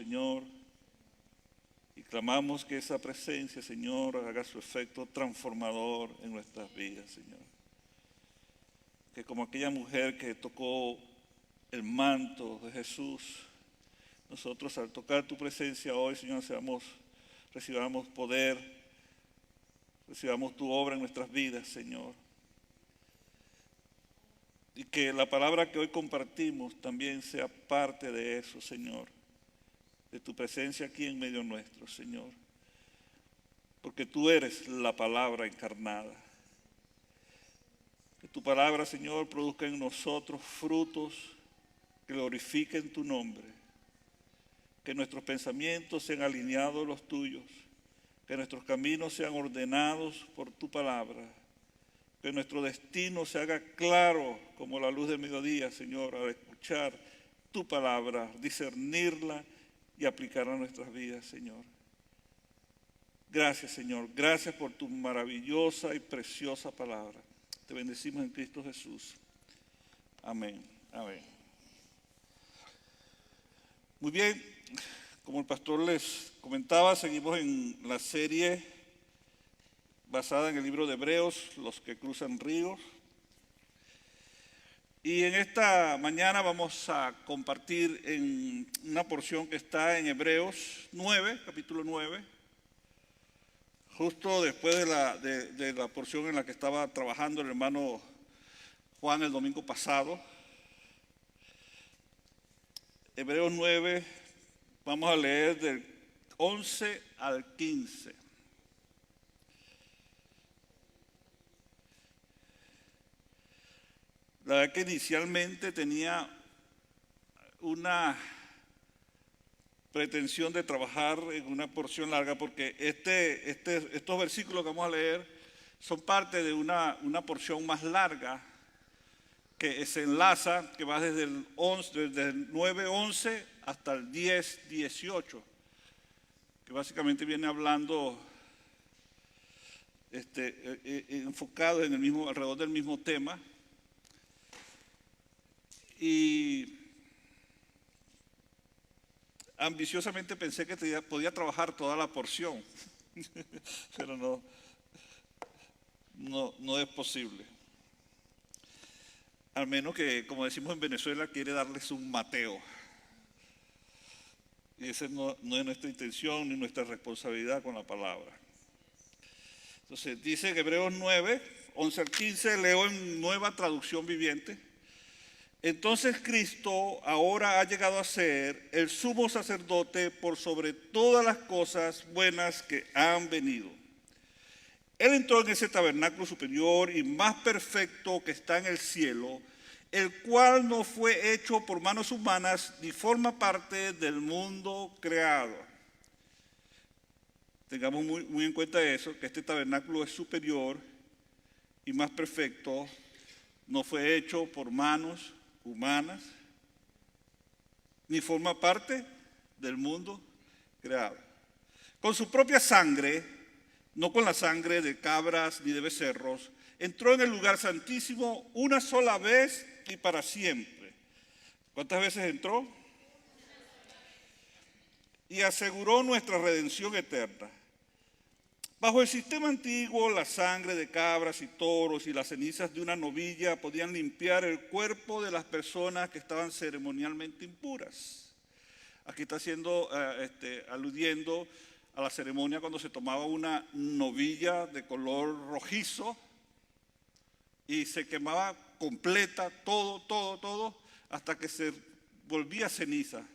Señor, y clamamos que esa presencia, Señor, haga su efecto transformador en nuestras vidas, Señor. Que como aquella mujer que tocó el manto de Jesús, nosotros al tocar tu presencia hoy, Señor, recibamos poder, recibamos tu obra en nuestras vidas, Señor. Y que la palabra que hoy compartimos también sea parte de eso, Señor, de tu presencia aquí en medio nuestro, Señor. Porque tú eres la palabra encarnada. Que tu palabra, Señor, produzca en nosotros frutos que glorifiquen tu nombre. Que nuestros pensamientos sean alineados a los tuyos. Que nuestros caminos sean ordenados por tu palabra. Que nuestro destino se haga claro como la luz del mediodía, Señor, al escuchar tu palabra, discernirla y aplicarla a nuestras vidas, Señor. Gracias, Señor. Gracias por tu maravillosa y preciosa palabra. Te bendecimos en Cristo Jesús. Amén. Amén. Muy bien, como el pastor les comentaba, seguimos en la serie basada en el libro de Hebreos, los que cruzan ríos. Y en esta mañana vamos a compartir en una porción que está en Hebreos 9, capítulo 9, justo después de la porción en la que estaba trabajando el hermano Juan el domingo pasado. Hebreos 9, vamos a leer del 11 al 15. La verdad que inicialmente tenía una pretensión de trabajar en una porción larga porque estos versículos que vamos a leer son parte de una porción más larga que se enlaza, que va desde el 9:11 hasta el 10:18, que básicamente viene hablando enfocado en alrededor del mismo tema. Y ambiciosamente pensé que podía trabajar toda la porción, pero no es posible. Al menos que, como decimos en Venezuela, quiere darles un mateo. Y esa no es nuestra intención ni nuestra responsabilidad con la palabra. Entonces, dice en Hebreos 9, 11 al 15, leo en Nueva Traducción Viviente. Entonces Cristo ahora ha llegado a ser el sumo sacerdote por sobre todas las cosas buenas que han venido. Él entró en ese tabernáculo superior y más perfecto que está en el cielo, el cual no fue hecho por manos humanas ni forma parte del mundo creado. Tengamos muy en cuenta eso, que este tabernáculo es superior y más perfecto, no fue hecho por manos humanas, ni forma parte del mundo creado. Con su propia sangre, no con la sangre de cabras ni de becerros, entró en el lugar santísimo una sola vez y para siempre. ¿Cuántas veces entró? Y aseguró nuestra redención eterna. Bajo el sistema antiguo, la sangre de cabras y toros y las cenizas de una novilla podían limpiar el cuerpo de las personas que estaban ceremonialmente impuras. Aquí está aludiendo a la ceremonia cuando se tomaba una novilla de color rojizo y se quemaba completa, todo, hasta que se volvía ceniza.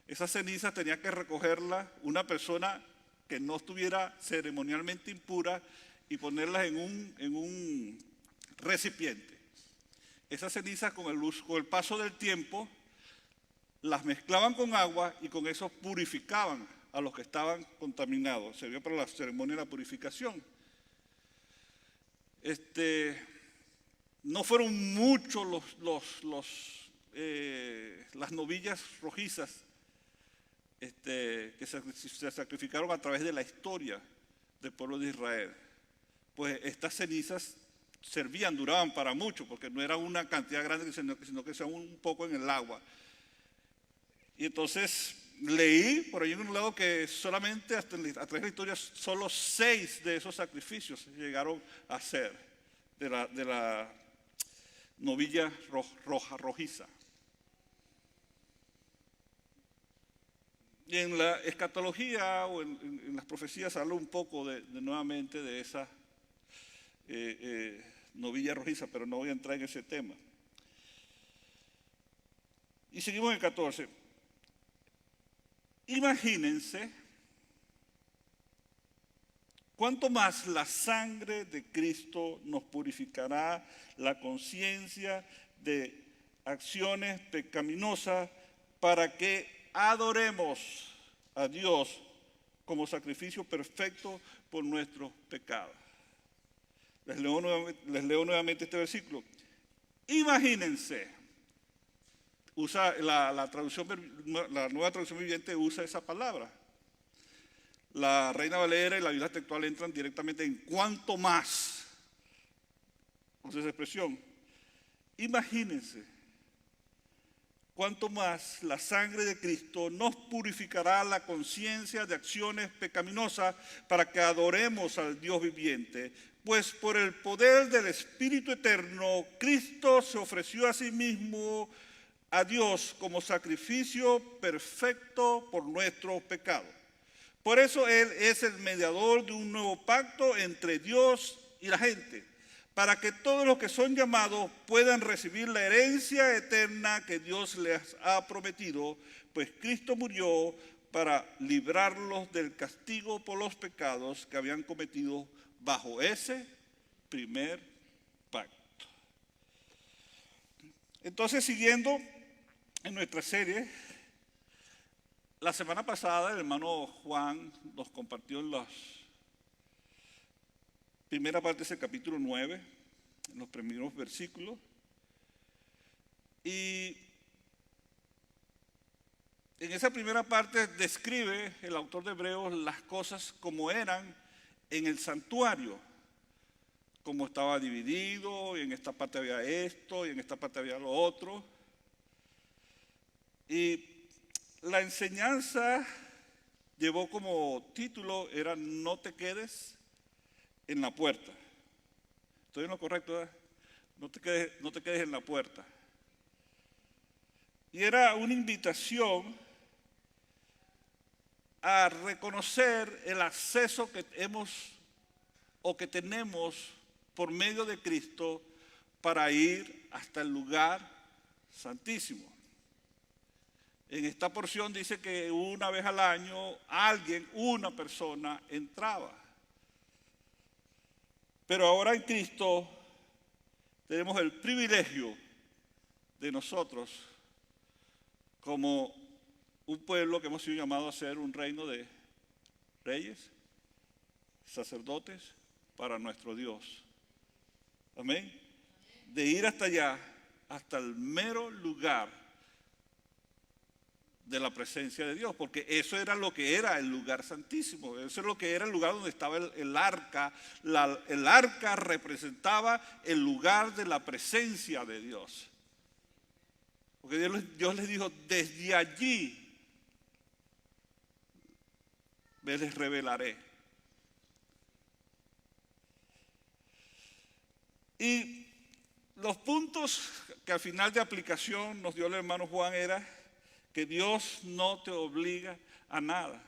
Esa ceniza tenía que recogerla una persona que no estuviera ceremonialmente impura y ponerlas en un recipiente. Esas cenizas con el paso del tiempo las mezclaban con agua y con eso purificaban a los que estaban contaminados. Servía para la ceremonia de la purificación. No fueron muchos las novillas rojizas que se sacrificaron a través de la historia del pueblo de Israel. Pues estas cenizas duraban para mucho, porque no era una cantidad grande, sino que se un poco en el agua. Y entonces leí por ahí en un lado que solamente a través de la historia solo 6 de esos sacrificios llegaron a ser de la novilla rojiza. Y en la escatología o en las profecías habla un poco nuevamente de esa novilla rojiza, pero no voy a entrar en ese tema. Y seguimos en el 14. Imagínense cuánto más la sangre de Cristo nos purificará la conciencia de acciones pecaminosas para que adoremos a Dios como sacrificio perfecto por nuestros pecados. Les leo nuevamente este versículo. Imagínense. Usa la nueva traducción viviente usa esa palabra. La Reina Valera y la Biblia textual entran directamente en cuánto más. Usa esa expresión. Imagínense cuánto más la sangre de Cristo nos purificará la conciencia de acciones pecaminosas para que adoremos al Dios viviente. Pues por el poder del Espíritu Eterno, Cristo se ofreció a sí mismo a Dios como sacrificio perfecto por nuestros pecados. Por eso Él es el mediador de un nuevo pacto entre Dios y la gente, para que todos los que son llamados puedan recibir la herencia eterna que Dios les ha prometido, pues Cristo murió para librarlos del castigo por los pecados que habían cometido bajo ese primer pacto. Entonces, siguiendo en nuestra serie, la semana pasada el hermano Juan nos compartió en la primera parte de ese capítulo 9, en los primeros versículos, y en esa primera parte describe el autor de Hebreos las cosas como eran en el santuario, cómo estaba dividido, y en esta parte había esto, y en esta parte había lo otro. Y la enseñanza llevó como título, era no te quedes en la puerta. ¿Estoy en lo correcto, verdad? No te quedes en la puerta. Y era una invitación a reconocer el acceso que que tenemos por medio de Cristo para ir hasta el lugar santísimo. En esta porción dice que una vez al año una persona entraba. Pero ahora en Cristo tenemos el privilegio de nosotros, como un pueblo que hemos sido llamados a ser un reino de reyes, sacerdotes para nuestro Dios. Amén. De ir hasta allá, hasta el mero lugar de la presencia de Dios, porque eso era lo que era el lugar santísimo, eso es lo que era el lugar donde estaba el arca. El arca representaba el lugar de la presencia de Dios, porque Dios les dijo, desde allí les revelaré. Y los puntos que al final de aplicación nos dio el hermano Juan era que Dios no te obliga a nada,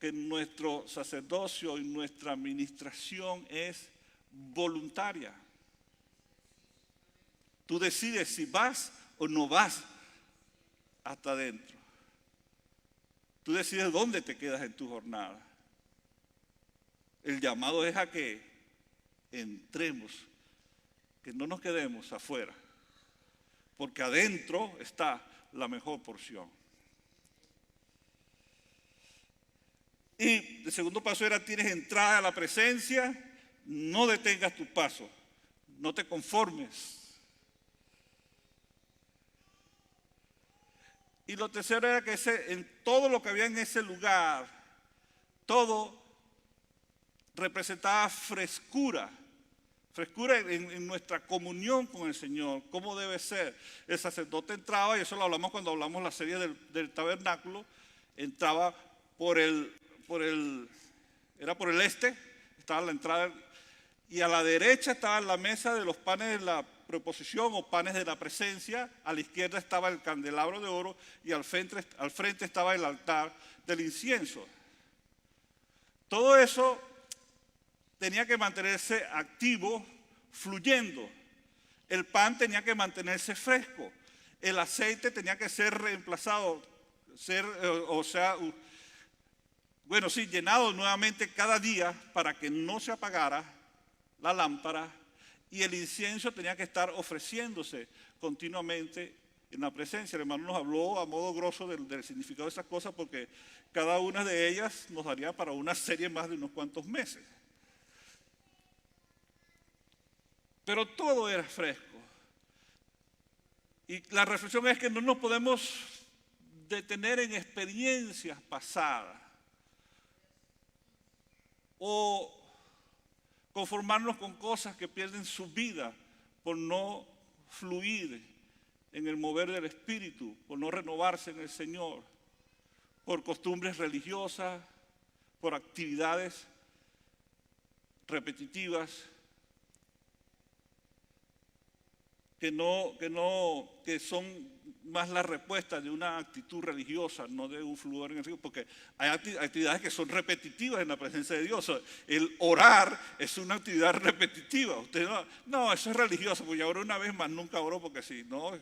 que nuestro sacerdocio y nuestra administración es voluntaria. Tú decides si vas o no vas hasta adentro. Tú decides dónde te quedas en tu jornada. El llamado es a que entremos, que no nos quedemos afuera, porque adentro está la mejor porción. Y el segundo paso era, tienes entrada a la presencia, no detengas tu paso, no te conformes. Y lo tercero era que en todo lo que había en ese lugar, todo representaba frescura frescura en nuestra comunión con el Señor, cómo debe ser. El sacerdote entraba, y eso lo hablamos cuando hablamos la serie del tabernáculo, entraba era por el este, estaba la entrada, y a la derecha estaba la mesa de los panes de la proposición o panes de la presencia, a la izquierda estaba el candelabro de oro y al frente estaba el altar del incienso. Todo eso tenía que mantenerse activo, fluyendo. El pan tenía que mantenerse fresco. El aceite tenía que ser reemplazado, llenado nuevamente cada día para que no se apagara la lámpara, y el incienso tenía que estar ofreciéndose continuamente en la presencia. El hermano nos habló a modo grosso del significado de esas cosas, porque cada una de ellas nos daría para una serie más de unos cuantos meses. Pero todo era fresco. Y la reflexión es que no nos podemos detener en experiencias pasadas o conformarnos con cosas que pierden su vida por no fluir en el mover del Espíritu, por no renovarse en el Señor, por costumbres religiosas, por actividades repetitivas que son más la respuesta de una actitud religiosa, no de un fluir en el Señor, porque hay actividades que son repetitivas en la presencia de Dios. El orar es una actividad repetitiva. Usted no, eso es religioso, pues ya oró una vez más, nunca oró, porque si no,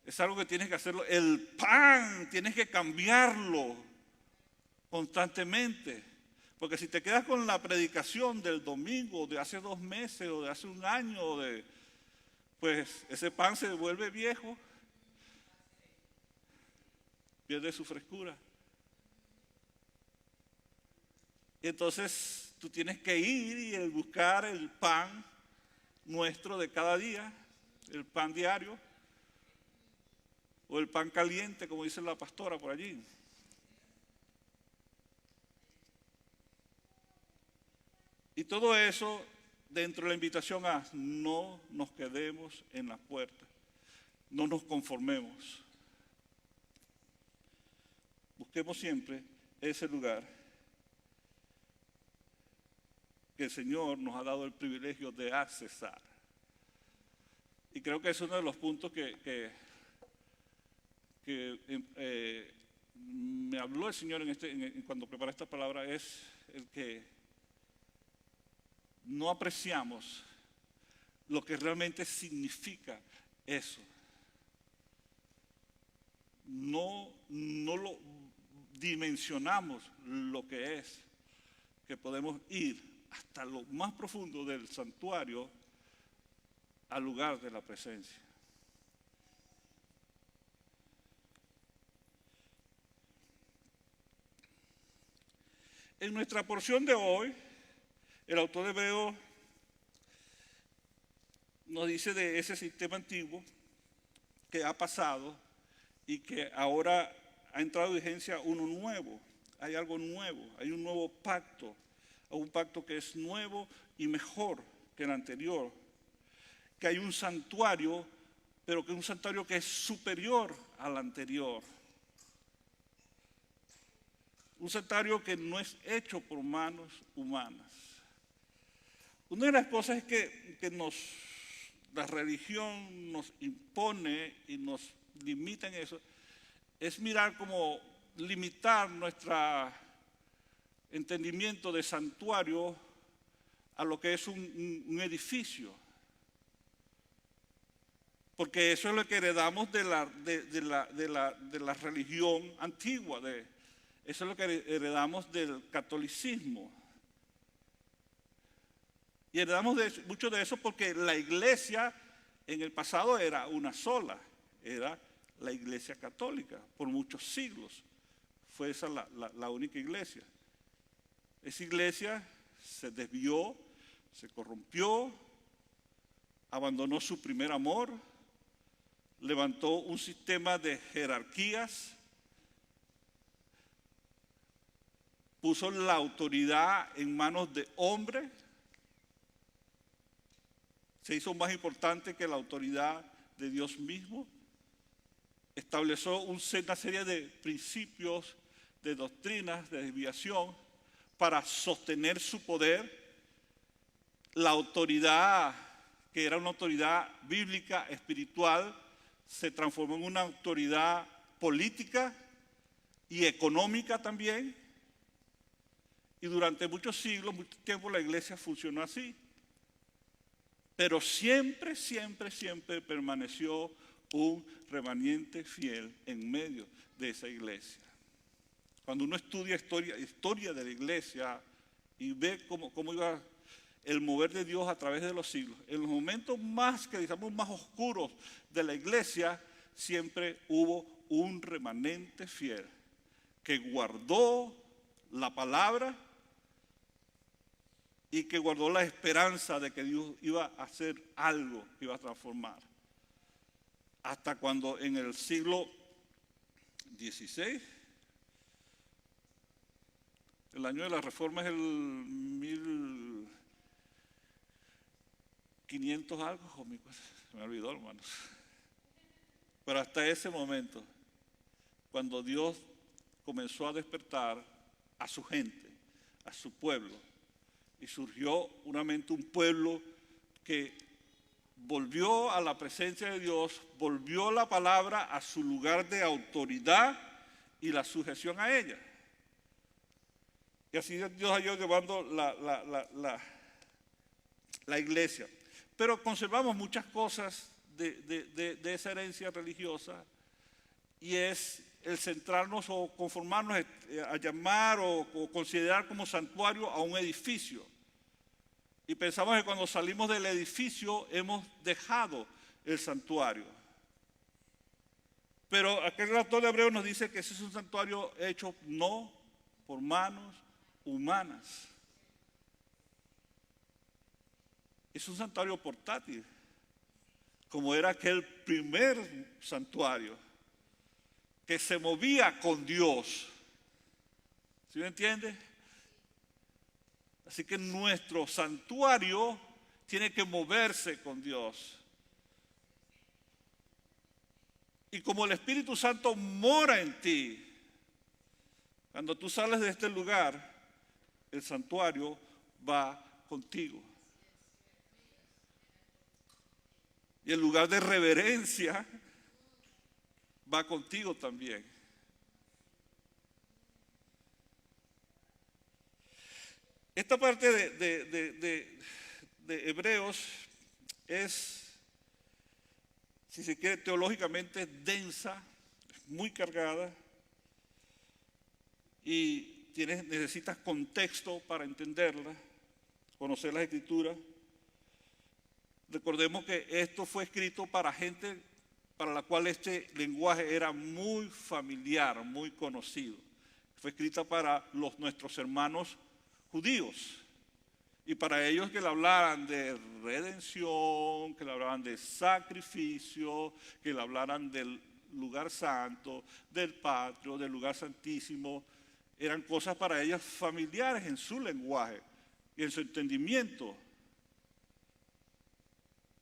es algo que tienes que hacerlo. El pan tienes que cambiarlo constantemente, porque si te quedas con la predicación del domingo de hace 2 meses o de hace un año, pues ese pan se vuelve viejo, pierde su frescura. Y entonces tú tienes que ir y buscar el pan nuestro de cada día, el pan diario, o el pan caliente, como dice la pastora por allí. Y todo eso dentro de la invitación a no nos quedemos en las puertas, no nos conformemos. Busquemos siempre ese lugar que el Señor nos ha dado el privilegio de accesar. Y creo que es uno de los puntos que me habló el Señor cuando preparé esta palabra, es el que no apreciamos lo que realmente significa eso. No lo dimensionamos lo que es, que podemos ir hasta lo más profundo del santuario al lugar de la presencia. En nuestra porción de hoy, el autor de Hebreos nos dice de ese sistema antiguo que ha pasado y que ahora ha entrado en vigencia uno nuevo. Hay algo nuevo, hay un nuevo pacto, un pacto que es nuevo y mejor que el anterior. Que hay un santuario, pero que es un santuario que es superior al anterior. Un santuario que no es hecho por manos humanas. Una de las cosas es que la religión nos impone y nos limita en eso, es mirar como limitar nuestro entendimiento de santuario a lo que es un edificio. Porque eso es lo que heredamos de la religión antigua, eso es lo que heredamos del catolicismo. Y heredamos mucho de eso porque la iglesia en el pasado era una sola, era la iglesia católica, por muchos siglos. Fue esa la única iglesia. Esa iglesia se desvió, se corrompió, abandonó su primer amor, levantó un sistema de jerarquías, puso la autoridad en manos de hombres, se hizo más importante que la autoridad de Dios mismo. Estableció una serie de principios, de doctrinas, de desviación para sostener su poder. La autoridad, que era una autoridad bíblica, espiritual, se transformó en una autoridad política y económica también. Y durante muchos siglos, mucho tiempo la iglesia funcionó así. Pero siempre, siempre, siempre permaneció un remanente fiel en medio de esa iglesia. Cuando uno estudia historia de la iglesia y ve cómo iba el mover de Dios a través de los siglos, en los momentos más, que digamos, más oscuros de la iglesia, siempre hubo un remanente fiel que guardó la palabra y que guardó la esperanza de que Dios iba a hacer algo que iba a transformar. Hasta cuando en el siglo XVI, el año de la Reforma es el 1500 algo, se me olvidó, hermanos. Pero hasta ese momento, cuando Dios comenzó a despertar a su gente, a su pueblo, y surgió nuevamente un pueblo que volvió a la presencia de Dios, volvió la palabra a su lugar de autoridad y la sujeción a ella. Y así Dios ha ido llevando la iglesia. Pero conservamos muchas cosas de esa herencia religiosa, y es el centrarnos o conformarnos a llamar o considerar como santuario a un edificio. Y pensamos que cuando salimos del edificio hemos dejado el santuario. Pero aquel autor de Hebreos nos dice que ese es un santuario hecho no por manos humanas. Es un santuario portátil, como era aquel primer santuario, que se movía con Dios. ¿Sí me entiende? Así que nuestro santuario tiene que moverse con Dios. Y como el Espíritu Santo mora en ti, cuando tú sales de este lugar, el santuario va contigo. Y el lugar de reverencia va contigo también. Esta parte de Hebreos es, si se quiere, teológicamente densa, muy cargada, y necesitas contexto para entenderla, conocer las Escrituras. Recordemos que esto fue escrito para gente para la cual este lenguaje era muy familiar, muy conocido. Fue escrita para nuestros hermanos judíos, y para ellos que le hablaran de redención, que le hablaran de sacrificio, que le hablaran del lugar santo, del patio, del lugar santísimo, eran cosas para ellas familiares en su lenguaje y en su entendimiento.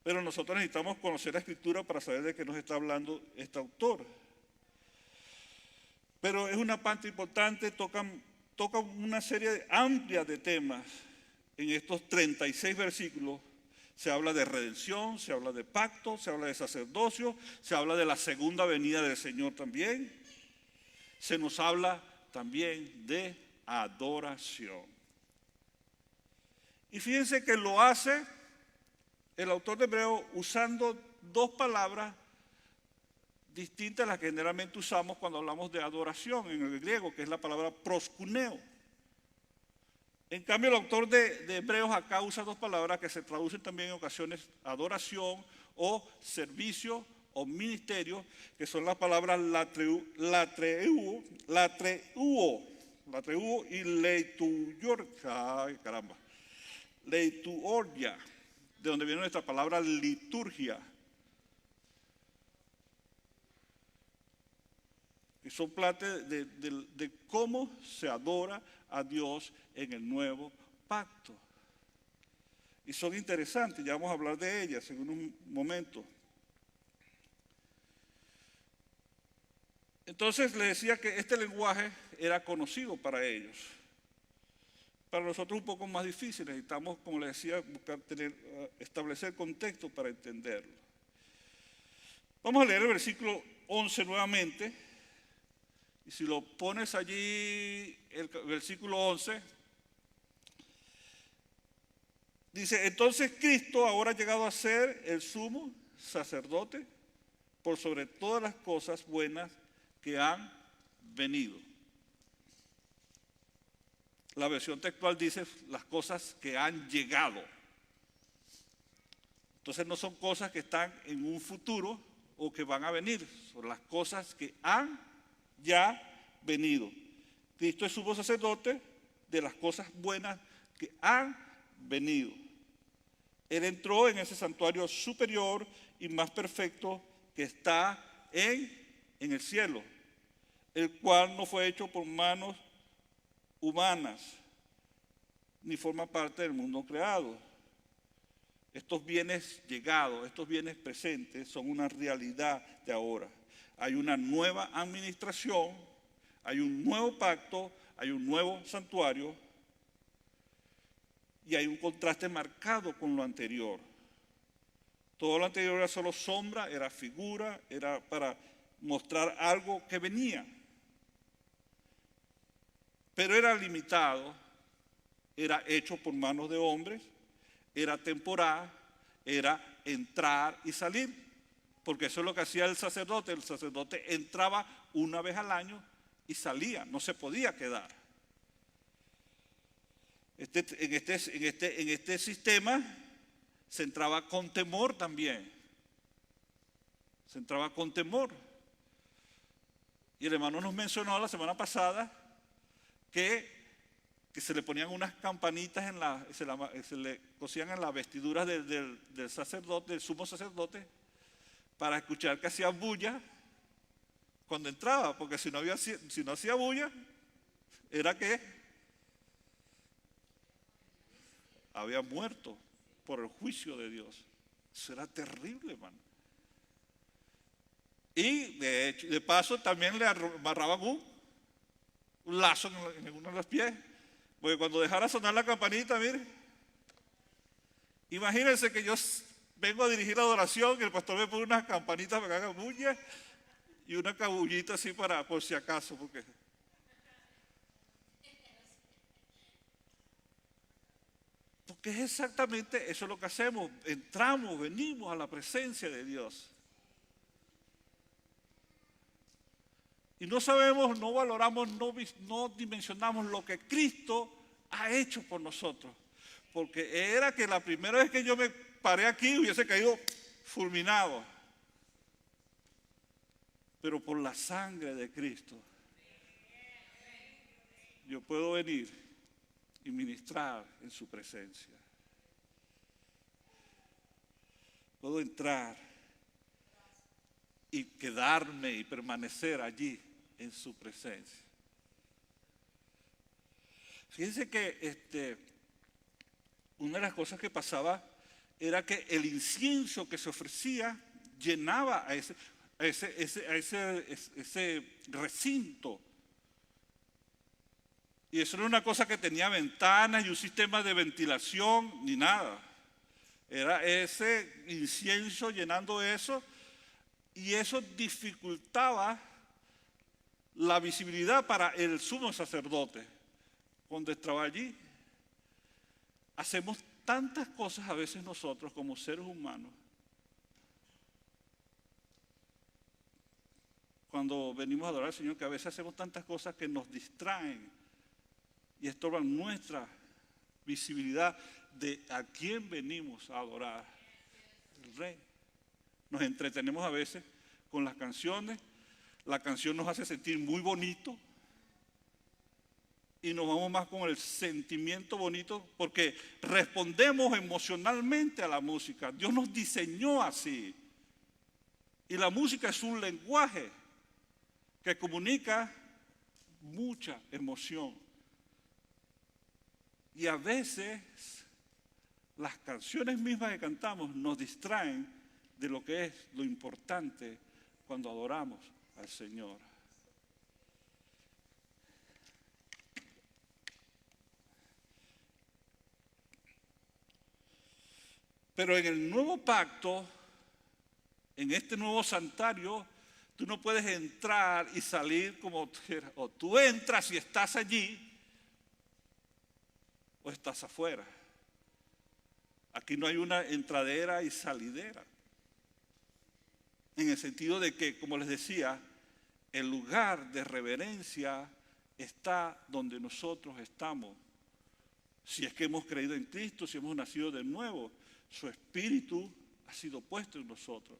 Pero nosotros necesitamos conocer la Escritura para saber de qué nos está hablando este autor. Pero es una parte importante, toca una serie amplia de temas. En estos 36 versículos se habla de redención, se habla de pacto, se habla de sacerdocio, se habla de la segunda venida del Señor también. Se nos habla también de adoración. Y fíjense que lo hace el autor de Hebreos usando dos palabras distintas a las que generalmente usamos cuando hablamos de adoración en el griego, que es la palabra proskuneo. En cambio, el autor de Hebreos acá usa dos palabras que se traducen también en ocasiones adoración o servicio o ministerio, que son las palabras latreuo y leituorgia, de donde viene nuestra palabra liturgia. Y son parte de cómo se adora a Dios en el nuevo pacto. y son interesantes, ya vamos a hablar de ellas en un momento. Entonces les decía que este lenguaje era conocido para ellos. Para nosotros un poco más difícil, necesitamos, como les decía, establecer contexto para entenderlo. Vamos a leer el versículo 11 nuevamente, y si lo pones allí, el versículo 11, dice, entonces Cristo ahora ha llegado a ser el sumo sacerdote por sobre todas las cosas buenas que han venido. La versión textual dice las cosas que han llegado. Entonces no son cosas que están en un futuro o que van a venir, son las cosas que han ya venido. Cristo es sumo sacerdote de las cosas buenas que han venido. Él entró en ese santuario superior y más perfecto que está en el cielo, el cual no fue hecho por manos humanas, ni forma parte del mundo creado. Estos bienes llegados, estos bienes presentes son una realidad de ahora. Hay una nueva administración, hay un nuevo pacto, hay un nuevo santuario y hay un contraste marcado con lo anterior. Todo lo anterior era solo sombra, era figura, era para mostrar algo que venía. Pero era limitado, era hecho por manos de hombres, era temporal, era entrar y salir, porque eso es lo que hacía el sacerdote. El sacerdote entraba una vez al año y salía, no se podía quedar. En este sistema se entraba con temor también, se entraba con temor. Y el hermano nos mencionó la semana pasada que se le ponían unas campanitas se le cosían en las vestiduras del sacerdote, del sumo sacerdote, para escuchar que hacía bulla cuando entraba, porque si no hacía bulla, era que había muerto por el juicio de Dios. Eso era terrible, hermano. Y de paso también le amarraban un lazo en uno de los pies, porque cuando dejara sonar la campanita, mire, imagínense que yo vengo a dirigir la adoración y el pastor me pone unas campanitas para que haga bulla y una cabullita así para, por si acaso, porque es exactamente eso lo que hacemos, entramos, venimos a la presencia de Dios. Y no sabemos, no valoramos, no dimensionamos lo que Cristo ha hecho por nosotros. Porque era que la primera vez que yo me paré aquí hubiese caído fulminado. Pero por la sangre de Cristo, yo puedo venir y ministrar en su presencia. Puedo entrar y quedarme y permanecer allí en su presencia. Fíjense que una de las cosas que pasaba era que el incienso que se ofrecía llenaba a ese recinto. Y eso no era una cosa que tenía ventanas y un sistema de ventilación ni nada. Era ese incienso llenando eso, y eso dificultaba la visibilidad para el sumo sacerdote cuando estaba allí. Hacemos tantas cosas a veces nosotros como seres humanos. Cuando venimos a adorar al Señor, que a veces hacemos tantas cosas que nos distraen y estorban nuestra visibilidad de a quién venimos a adorar, el Rey. Nos entretenemos a veces con las canciones, la canción nos hace sentir muy bonito y nos vamos más con el sentimiento bonito porque respondemos emocionalmente a la música. Dios nos diseñó así y la música es un lenguaje que comunica mucha emoción. Y a veces las canciones mismas que cantamos nos distraen de lo que es lo importante cuando adoramos al Señor. Pero en el nuevo pacto, en este nuevo santuario, tú no puedes entrar y salir como quieras. O tú entras y estás allí, o estás afuera. Aquí no hay una entradera y salidera. En el sentido de que, como les decía, el lugar de reverencia está donde nosotros estamos. Si es que hemos creído en Cristo, si hemos nacido de nuevo, su Espíritu ha sido puesto en nosotros.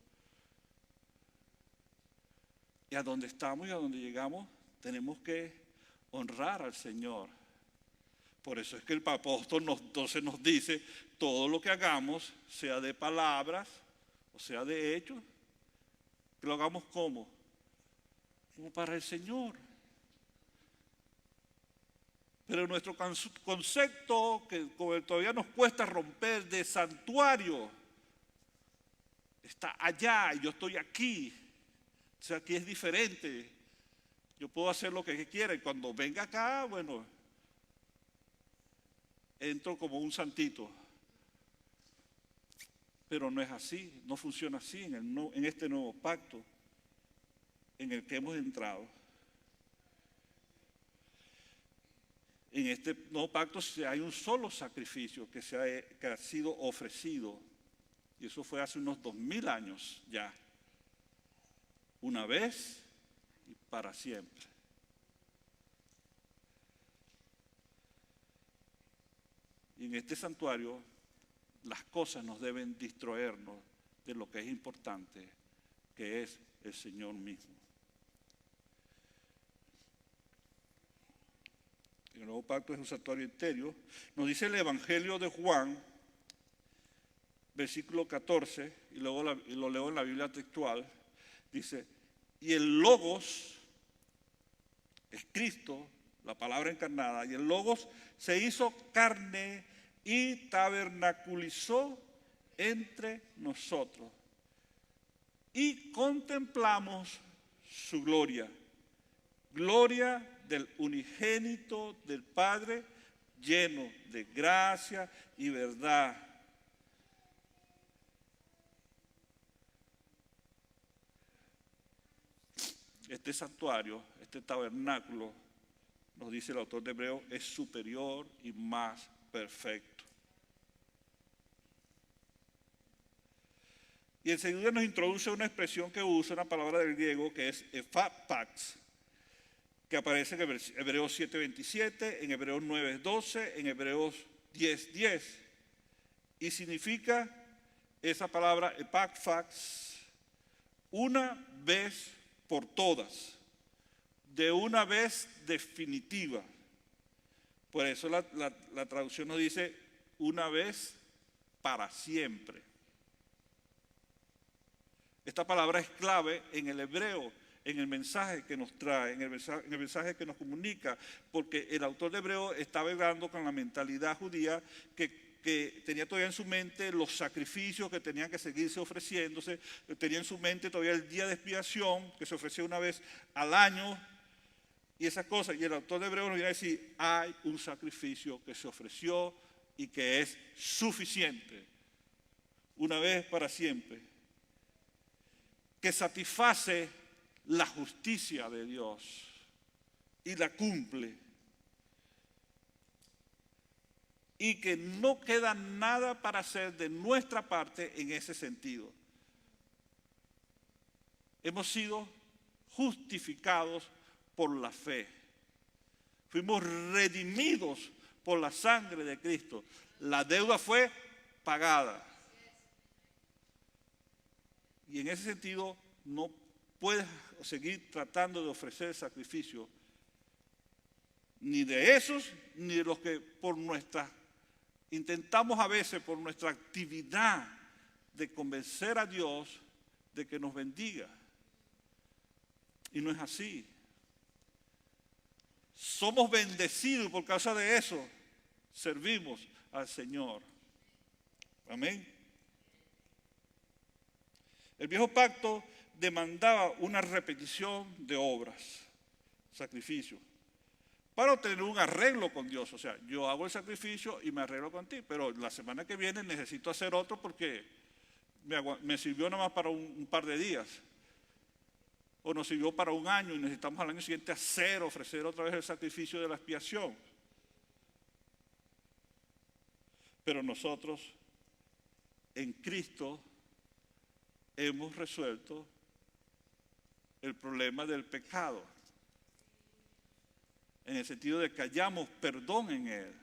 Y a donde estamos y a donde llegamos, tenemos que honrar al Señor. Por eso es que el apóstol entonces nos dice, todo lo que hagamos, sea de palabras o sea de hechos, que lo hagamos como para el Señor. Pero nuestro concepto, que todavía nos cuesta romper, de santuario, está allá y yo estoy aquí. O sea, aquí es diferente. Yo puedo hacer lo que quiera y cuando venga acá, bueno, entro como un santito. Pero no es así, no funciona así en este nuevo pacto en el que hemos entrado. En este nuevo pacto hay un solo sacrificio que ha sido ofrecido. Y eso fue hace unos 2000 años ya. Una vez y para siempre. Y en este santuario las cosas nos deben distraernos de lo que es importante, que es el Señor mismo. El nuevo pacto es un santuario entero. Nos dice el Evangelio de Juan, versículo 14, y luego lo leo en la Biblia textual, dice, y el Logos es Cristo, la palabra encarnada, y el Logos se hizo carne y tabernaculizó entre nosotros. Y contemplamos su gloria, gloria del unigénito del Padre, lleno de gracia y verdad. Este santuario, este tabernáculo, nos dice el autor de Hebreos, es superior y más perfecto. Y enseguida nos introduce una expresión que usa, una palabra del griego, que es epapax, que aparece en Hebreos 7:27, en Hebreos 9:12, en Hebreos 10:10. Y significa esa palabra epapax, una vez por todas, de una vez definitiva. Por eso la traducción nos dice una vez para siempre. Esta palabra es clave en el hebreo, en el mensaje que nos trae, en el mensaje que nos comunica, porque el autor de Hebreo estaba hablando con la mentalidad judía que tenía todavía en su mente los sacrificios que tenían que seguirse ofreciéndose, tenía en su mente todavía el día de expiación que se ofrecía una vez al año y esas cosas. Y el autor de Hebreo nos viene a decir, hay un sacrificio que se ofreció y que es suficiente, una vez para siempre, que satisface la justicia de Dios y la cumple. Y que no queda nada para hacer de nuestra parte en ese sentido. Hemos sido justificados por la fe. Fuimos redimidos por la sangre de Cristo. La deuda fue pagada. Y en ese sentido no puedes seguir tratando de ofrecer sacrificio ni de esos ni de los que intentamos a veces por nuestra actividad de convencer a Dios de que nos bendiga. Y no es así. Somos bendecidos y por causa de eso servimos al Señor. Amén. El viejo pacto demandaba una repetición de obras, sacrificios, para obtener un arreglo con Dios. O sea, yo hago el sacrificio y me arreglo con ti, pero la semana que viene necesito hacer otro porque me sirvió nada más para un par de días. O nos sirvió para un año y necesitamos al año siguiente ofrecer otra vez el sacrificio de la expiación. Pero nosotros, en Cristo, hemos resuelto el problema del pecado, en el sentido de que hallamos perdón en Él.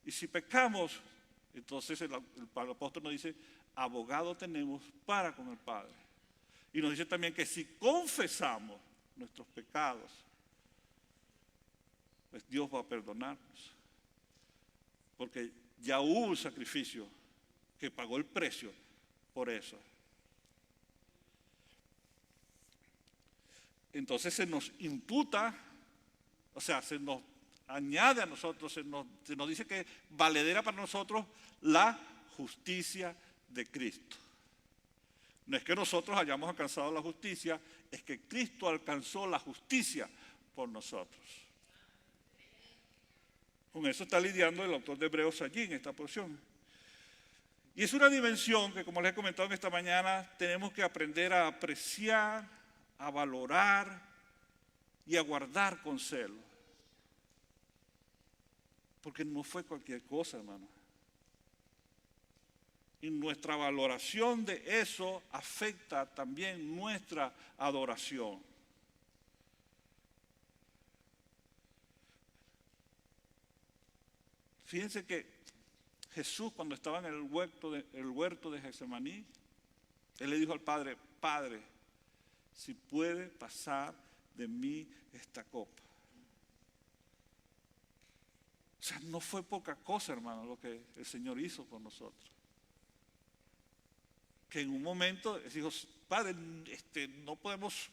Y si pecamos, entonces el apóstol nos dice, abogado tenemos para con el Padre. Y nos dice también que si confesamos nuestros pecados, pues Dios va a perdonarnos. Porque ya hubo un sacrificio que pagó el precio por eso. Entonces se nos imputa, o sea, se nos añade a nosotros, se nos dice que es valedera para nosotros la justicia de Cristo. No es que nosotros hayamos alcanzado la justicia, es que Cristo alcanzó la justicia por nosotros. Con eso está lidiando el autor de Hebreos allí en esta porción. Y es una dimensión que, como les he comentado en esta mañana, tenemos que aprender a apreciar, a valorar y a guardar con celo. Porque no fue cualquier cosa, hermano. Y nuestra valoración de eso afecta también nuestra adoración. Fíjense que Jesús, cuando estaba en el huerto de Getsemaní, Él le dijo al Padre, Padre, si puede pasar de mí esta copa. O sea, no fue poca cosa, hermano, lo que el Señor hizo por nosotros. Que en un momento dijo, Padre, no podemos.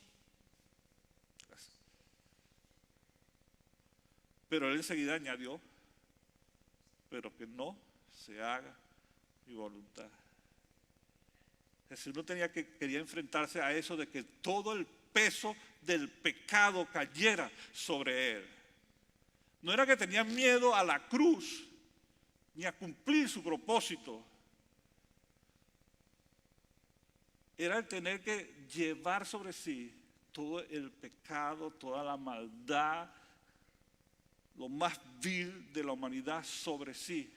Pero Él enseguida añadió, pero que no se haga mi voluntad. Jesús no quería enfrentarse a eso de que todo el peso del pecado cayera sobre Él. No era que tenía miedo a la cruz, ni a cumplir su propósito. Era el tener que llevar sobre sí todo el pecado, toda la maldad, lo más vil de la humanidad sobre sí,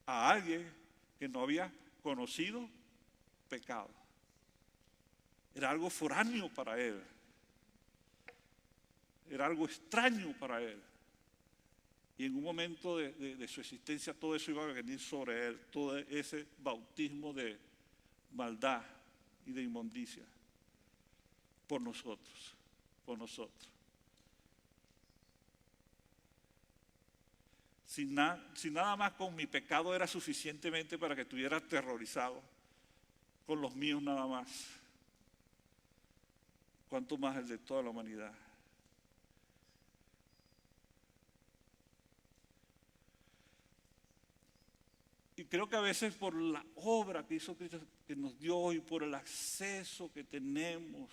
a alguien que no había conocido pecado. Era algo foráneo para Él. Era algo extraño para Él. Y en un momento de su existencia todo eso iba a venir sobre Él, todo ese bautismo de maldad y de inmundicia por nosotros, por nosotros. Si nada más con mi pecado era suficientemente para que estuviera aterrorizado, con los míos nada más, ¿cuánto más el de toda la humanidad? Y creo que a veces por la obra que hizo Cristo, que nos dio, y por el acceso que tenemos,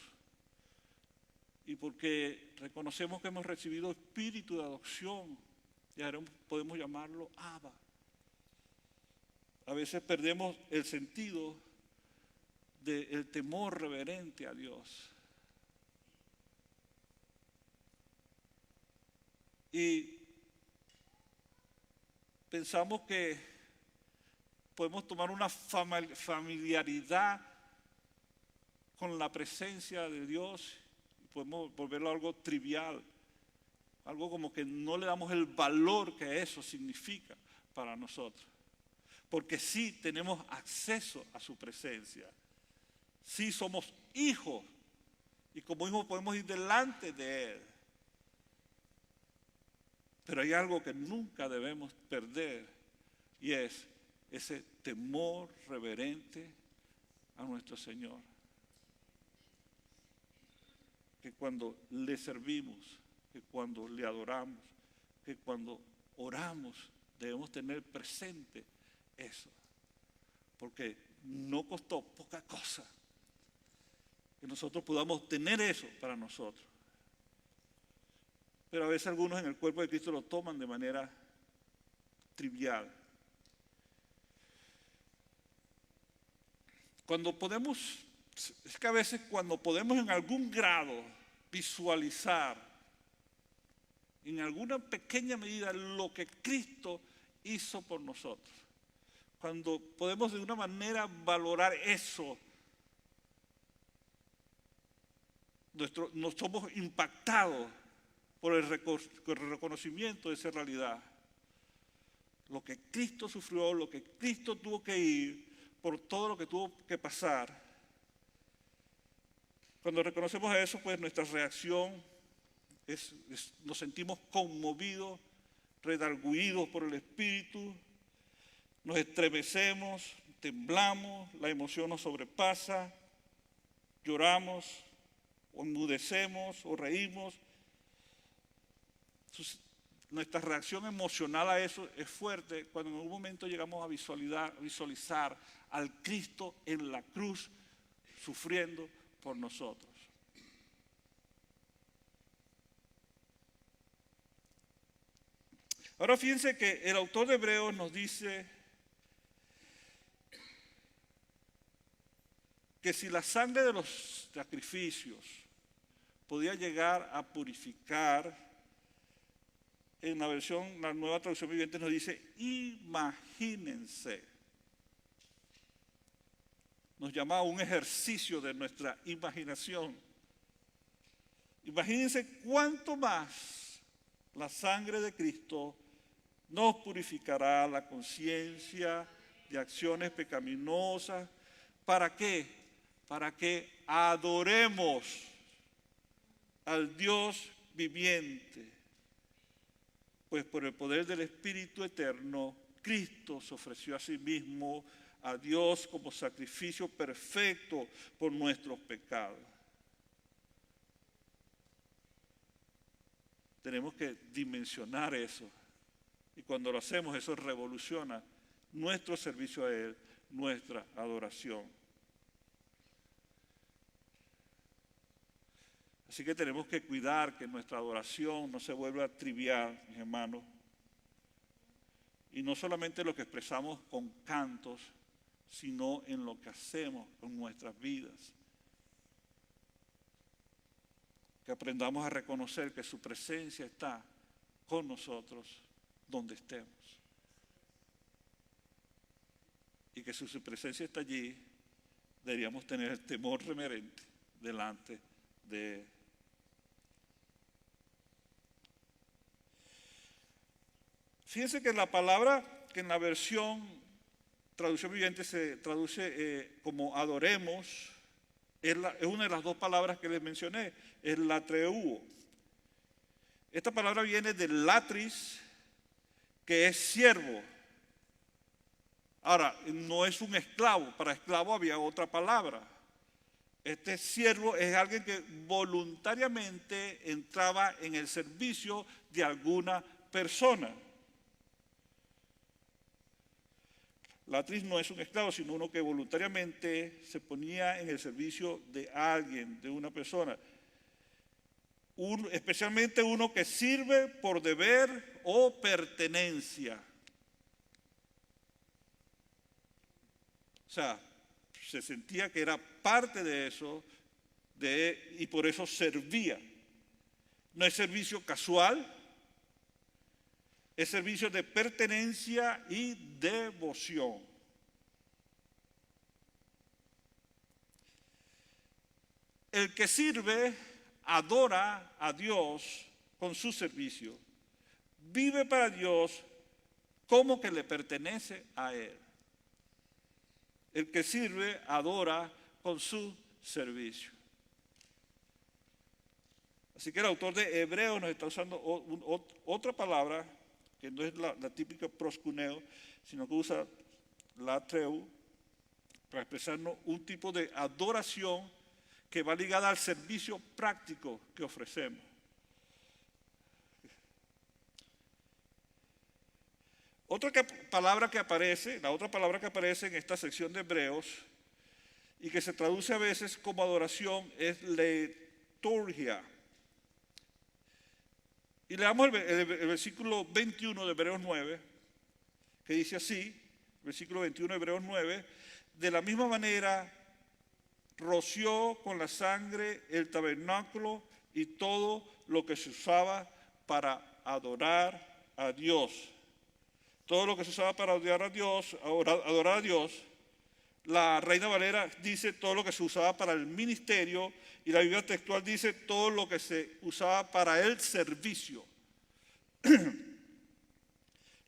y porque reconocemos que hemos recibido espíritu de adopción, ya podemos llamarlo Abba. A veces perdemos el sentido del temor reverente a Dios. Y pensamos que podemos tomar una familiaridad con la presencia de Dios y podemos volverlo algo trivial, algo como que no le damos el valor que eso significa para nosotros. Porque sí tenemos acceso a su presencia, sí somos hijos y como hijos podemos ir delante de Él. Pero hay algo que nunca debemos perder y es ese temor reverente a nuestro Señor. Que cuando le servimos, que cuando le adoramos, que cuando oramos Debemos tener presente eso, porque no costó poca cosa que nosotros podamos tener eso para nosotros. Pero a veces algunos en el cuerpo de Cristo lo toman de manera trivial. Es que a veces cuando podemos en algún grado visualizar, en alguna pequeña medida, lo que Cristo hizo por nosotros, cuando podemos de una manera valorar eso, nos somos impactados por el reconocimiento de esa realidad. Lo que Cristo sufrió, lo que Cristo tuvo que ir, por todo lo que tuvo que pasar. Cuando reconocemos eso, pues nuestra reacción nos sentimos conmovidos, redargüidos por el Espíritu, nos estremecemos, temblamos, la emoción nos sobrepasa, lloramos, o enmudecemos, o reímos. Nuestra reacción emocional a eso es fuerte cuando en algún momento llegamos a visualizar al Cristo en la cruz sufriendo por nosotros. Ahora fíjense que el autor de Hebreos nos dice que si la sangre de los sacrificios podía llegar a purificar, en la nueva traducción viviente nos dice, imagínense. Nos llama a un ejercicio de nuestra imaginación. Imagínense cuánto más la sangre de Cristo nos purificará la conciencia de acciones pecaminosas. ¿Para qué? Para que adoremos al Dios viviente. Pues por el poder del Espíritu Eterno, Cristo se ofreció a sí mismo a Dios como sacrificio perfecto por nuestros pecados. Tenemos que dimensionar eso. Y cuando lo hacemos, eso revoluciona nuestro servicio a Él, nuestra adoración. Así que tenemos que cuidar que nuestra adoración no se vuelva trivial, mis hermanos. Y no solamente lo que expresamos con cantos, sino en lo que hacemos con nuestras vidas. Que aprendamos a reconocer que su presencia está con nosotros donde estemos. Y que si su presencia está allí, deberíamos tener el temor reverente delante de Él. Fíjense que la palabra que en la versión traducción viviente se traduce como adoremos, es una de las dos palabras que les mencioné, es latreuo. Esta palabra viene del latris, que es siervo. Ahora, no es un esclavo, para esclavo había otra palabra. Este siervo es alguien que voluntariamente entraba en el servicio de alguna persona. Latris no es un esclavo, sino uno que voluntariamente se ponía en el servicio de alguien, de una persona. Especialmente uno que sirve por deber o pertenencia. O sea, se sentía que era parte de eso y por eso servía. No es servicio casual, es servicio de pertenencia y devoción. El que sirve adora a Dios con su servicio. Vive para Dios como que le pertenece a Él. El que sirve adora con su servicio. Así que el autor de Hebreos nos está usando otra palabra que no es la típica proskuneo, sino que usa latreu para expresarnos un tipo de adoración que va ligada al servicio práctico que ofrecemos. palabra que aparece, la otra palabra que aparece en esta sección de Hebreos y que se traduce a veces como adoración es liturgia. Y leamos el versículo 21 de Hebreos 9, que dice así, versículo 21 de Hebreos 9, de la misma manera roció con la sangre el tabernáculo y todo lo que se usaba para adorar a Dios. Todo lo que se usaba para adorar a Dios, la Reina Valera dice todo lo que se usaba para el ministerio y la Biblia textual dice todo lo que se usaba para el servicio.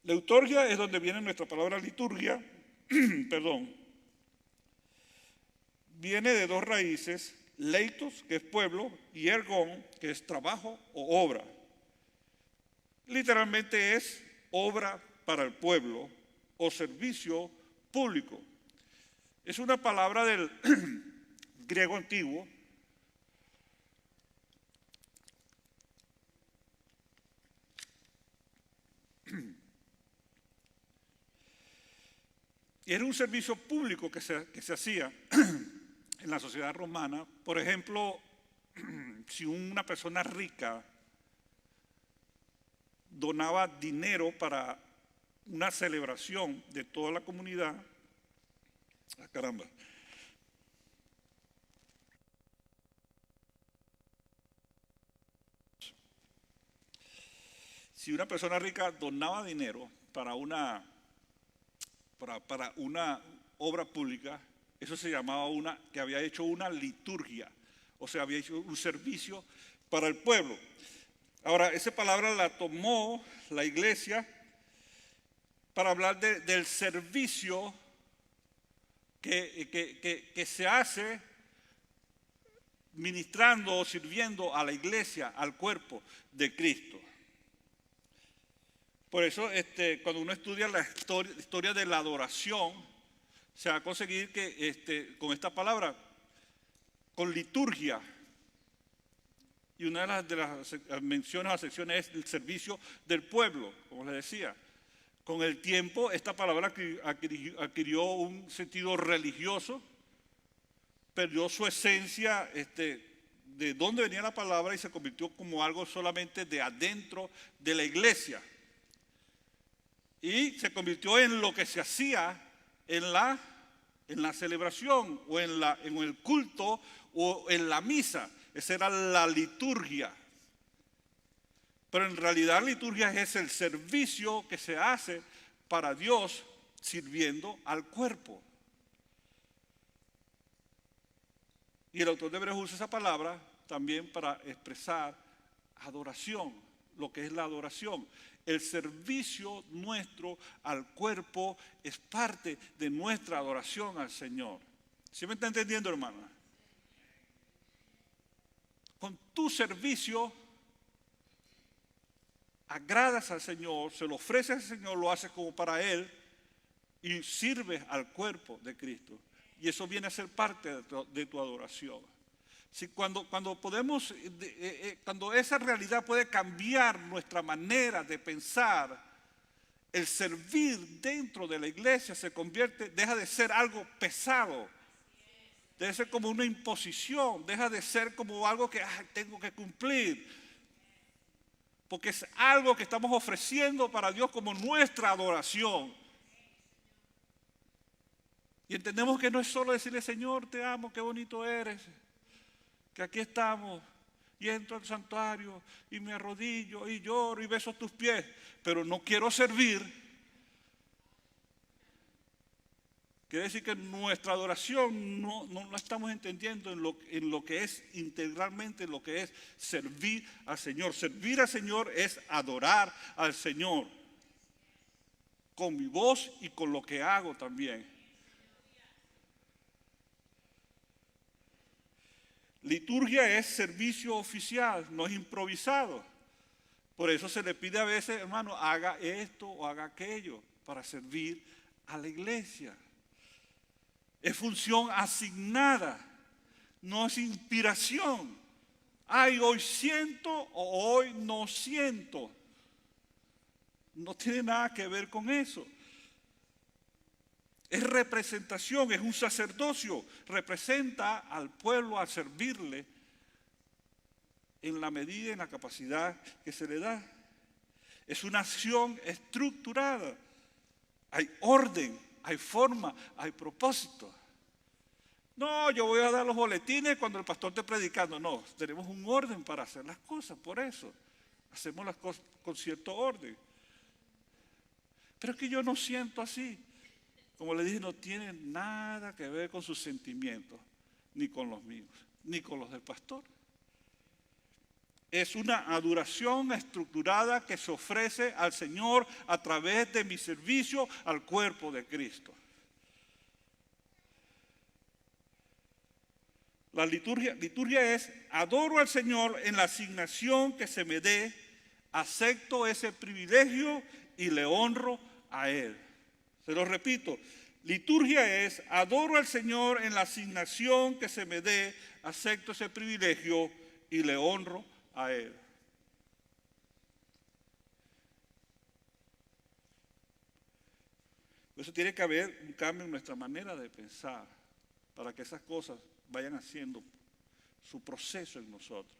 Liturgia es donde viene nuestra palabra liturgia, perdón. Viene de dos raíces, leitos, que es pueblo, y ergon, que es trabajo o obra. Literalmente es obra para el pueblo o servicio público. Es una palabra del griego antiguo y era un servicio público que se hacía en la sociedad romana. Por ejemplo, si una persona rica donaba dinero para una celebración de toda la comunidad, caramba, si una persona rica donaba dinero para una obra pública, eso se llamaba que había hecho una liturgia, o sea, había hecho un servicio para el pueblo. Ahora, esa palabra la tomó la iglesia para hablar del servicio que se hace ministrando o sirviendo a la iglesia, al cuerpo de Cristo. Por eso, cuando uno estudia la historia de la adoración, se va a conseguir que con esta palabra, con liturgia, y una de las menciones a secciones es el servicio del pueblo, como les decía. Con el tiempo, esta palabra adquirió un sentido religioso, perdió su esencia de dónde venía la palabra y se convirtió como algo solamente de adentro de la iglesia. Y se convirtió en lo que se hacía en la celebración o en el culto o en la misa. Esa era la liturgia. Pero en realidad la liturgia es el servicio que se hace para Dios sirviendo al cuerpo. Y el autor de Hebreos usa esa palabra también para expresar adoración, lo que es la adoración. El servicio nuestro al cuerpo es parte de nuestra adoración al Señor. ¿Sí me está entendiendo, hermana? Con tu servicio agradas al Señor, se lo ofreces al Señor, lo haces como para Él y sirves al cuerpo de Cristo. Y eso viene a ser parte de tu adoración. Si cuando esa realidad puede cambiar nuestra manera de pensar, el servir dentro de la iglesia deja de ser algo pesado, debe ser como una imposición, deja de ser como algo que tengo que cumplir, porque es algo que estamos ofreciendo para Dios como nuestra adoración. Y entendemos que no es solo decirle, Señor, te amo, qué bonito eres, que aquí estamos, y entro al santuario, y me arrodillo, y lloro, y beso tus pies, pero no quiero servir. Quiere decir que nuestra adoración no la estamos entendiendo en lo que es integralmente, en lo que es servir al Señor. Servir al Señor es adorar al Señor, con mi voz y con lo que hago también. Liturgia es servicio oficial, no es improvisado. Por eso se le pide a veces, hermano, haga esto o haga aquello para servir a la iglesia. Es función asignada, no es inspiración. Ay, hoy siento o hoy no siento. No tiene nada que ver con eso. Es representación, es un sacerdocio. Representa al pueblo a servirle en la medida y en la capacidad que se le da. Es una acción estructurada. Hay orden, hay forma, hay propósito. No, yo voy a dar los boletines cuando el pastor esté predicando. No, tenemos un orden para hacer las cosas, por eso. Hacemos las cosas con cierto orden. Pero es que yo no siento así. Como le dije, no tiene nada que ver con sus sentimientos, ni con los míos, ni con los del pastor. Es una adoración estructurada que se ofrece al Señor a través de mi servicio al cuerpo de Cristo. La liturgia es, adoro al Señor en la asignación que se me dé, acepto ese privilegio y le honro a Él. Se lo repito, liturgia es, adoro al Señor en la asignación que se me dé, acepto ese privilegio y le honro a Él. Por eso tiene que haber un cambio en nuestra manera de pensar para que esas cosas vayan haciendo su proceso en nosotros.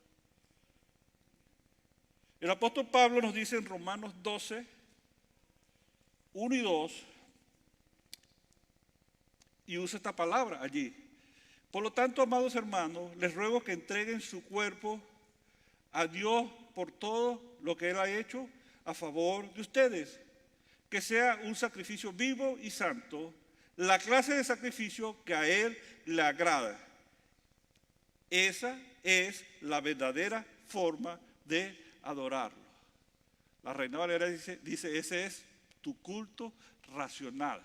El apóstol Pablo nos dice en Romanos 12, 1 y 2, y usa esta palabra allí. Por lo tanto, amados hermanos, les ruego que entreguen su cuerpo a Dios por todo lo que Él ha hecho a favor de ustedes, que sea un sacrificio vivo y santo, la clase de sacrificio que a Él le agrada. Esa es la verdadera forma de adorarlo. La Reina Valera dice, ese es tu culto racional.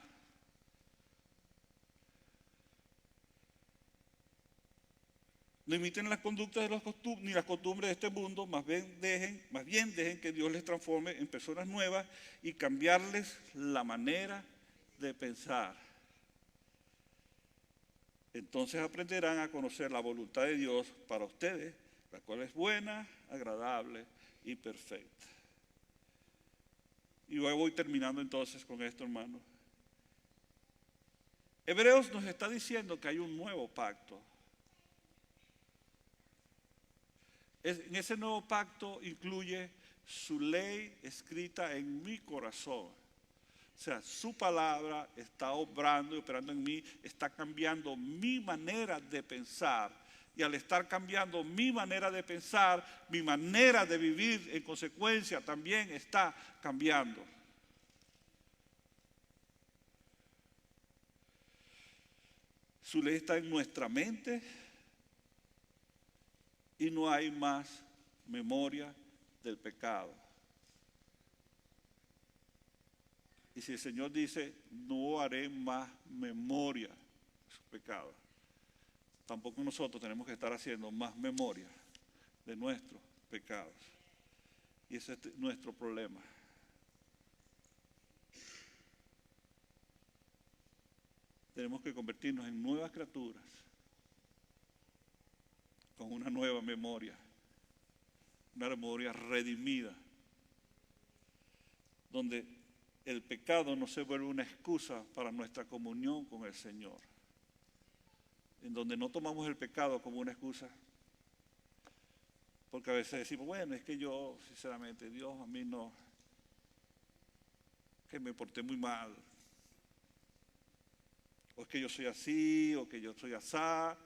No imiten las conductas de los ni las costumbres de este mundo, más bien dejen que Dios les transforme en personas nuevas y cambiarles la manera de pensar. Entonces aprenderán a conocer la voluntad de Dios para ustedes, la cual es buena, agradable y perfecta. Y luego voy terminando entonces con esto, hermano. Hebreos nos está diciendo que hay un nuevo pacto. En ese nuevo pacto incluye su ley escrita en mi corazón. O sea, su palabra está obrando y operando en mí, está cambiando mi manera de pensar. Y al estar cambiando mi manera de pensar, mi manera de vivir en consecuencia también está cambiando. Su ley está en nuestra mente y no hay más memoria del pecado. Y si el Señor dice, no haré más memoria de sus pecados, tampoco nosotros tenemos que estar haciendo más memoria de nuestros pecados. Y ese es nuestro problema. Tenemos que convertirnos en nuevas criaturas, con una nueva memoria, una memoria redimida, donde el pecado no se vuelve una excusa para nuestra comunión con el Señor, en donde no tomamos el pecado como una excusa, porque a veces decimos, bueno, es que yo, sinceramente, Dios a mí no, que me porté muy mal, o es que yo soy así, o que yo soy asá.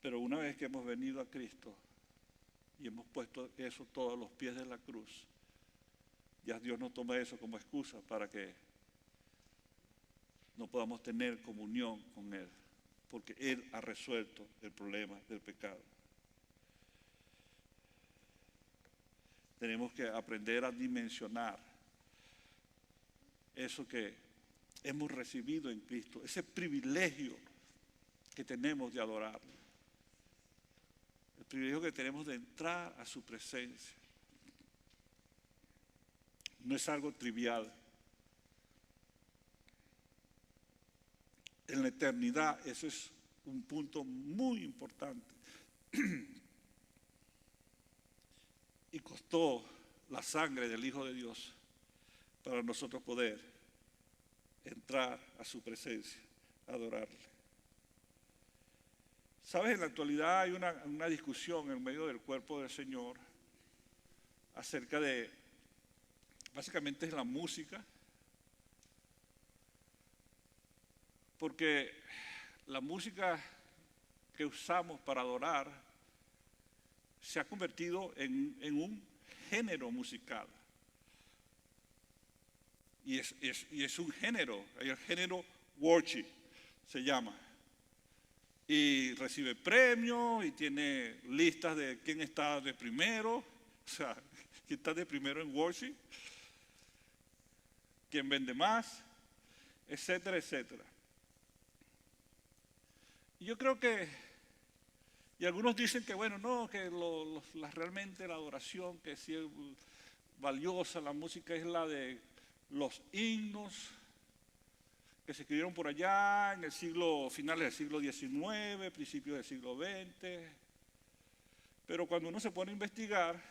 Pero una vez que hemos venido a Cristo y hemos puesto eso todos a los pies de la cruz, ya Dios no toma eso como excusa para que no podamos tener comunión con Él, porque Él ha resuelto el problema del pecado. Tenemos que aprender a dimensionar eso que hemos recibido en Cristo, ese privilegio que tenemos de adorarlo. El privilegio que tenemos de entrar a su presencia. No es algo trivial. En la eternidad, eso es un punto muy importante. Y gastó la sangre del Hijo de Dios para nosotros poder entrar a su presencia, adorarle. ¿Sabes? En la actualidad hay una discusión en medio del cuerpo del Señor acerca de, básicamente es la música, porque la música que usamos para adorar se ha convertido en un género musical. Y es un género, el género worship se llama. Y recibe premios y tiene listas de quién está de primero, o sea, quién está de primero en worship, quién vende más, etcétera, etcétera. Y yo creo que, y algunos dicen que bueno, no, que realmente la adoración, que sí es valiosa, la música es la de los himnos que se escribieron por allá en el finales del siglo XIX, principios del siglo XX. Pero cuando uno se pone a investigar,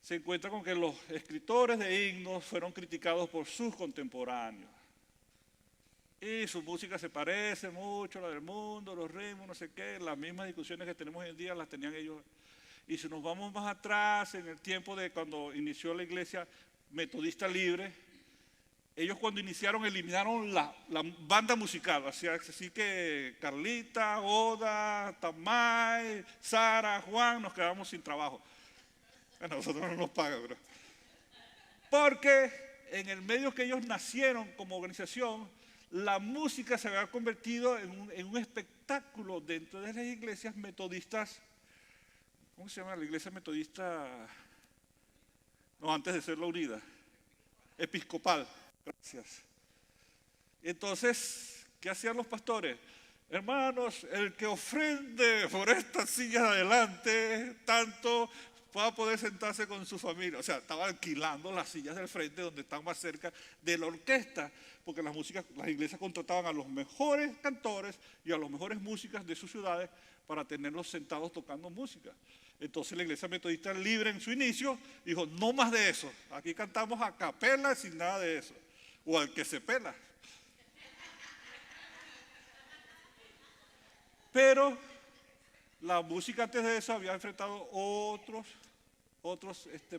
se encuentra con que los escritores de himnos fueron criticados por sus contemporáneos. Y su música se parece mucho a la del mundo, los ritmos, no sé qué, las mismas discusiones que tenemos hoy en día las tenían ellos. Y si nos vamos más atrás, en el tiempo de cuando inició la iglesia metodista libre, ellos cuando iniciaron eliminaron la banda musical, así que Carlita, Oda, Tamay, Sara, Juan, nos quedamos sin trabajo. A nosotros no nos pagan, bro. Porque en el medio que ellos nacieron como organización, la música se había convertido en un espectáculo dentro de las iglesias metodistas. ¿Cómo se llama la iglesia metodista? No, antes de ser la unida. Episcopal. Gracias. Entonces, ¿qué hacían los pastores? Hermanos, el que ofrende por esta silla de adelante, tanto va a poder sentarse con su familia. O sea, estaba alquilando las sillas del frente donde están más cerca de la orquesta, porque las iglesias contrataban a los mejores cantores y a los mejores músicos de sus ciudades para tenerlos sentados tocando música. Entonces la iglesia metodista libre en su inicio dijo, no más de eso, aquí cantamos a capela sin nada de eso, o al que se pela. Pero la música antes de eso había enfrentado otros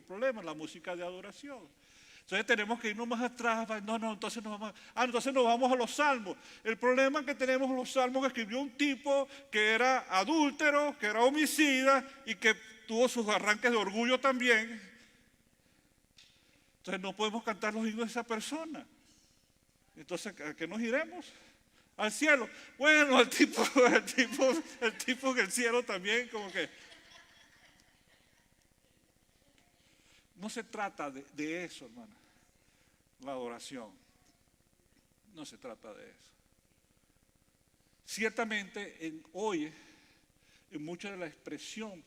problemas, la música de adoración. Entonces tenemos que irnos más atrás, entonces nos vamos a los salmos. El problema que tenemos los salmos que escribió un tipo que era adúltero, que era homicida y que tuvo sus arranques de orgullo también. Entonces no podemos cantar los himnos de esa persona. Entonces, ¿a qué nos iremos? Al cielo. Bueno, el tipo en el cielo también como que... No se trata de eso, hermano. La adoración. No se trata de eso. Ciertamente, hoy, en mucha de la expresión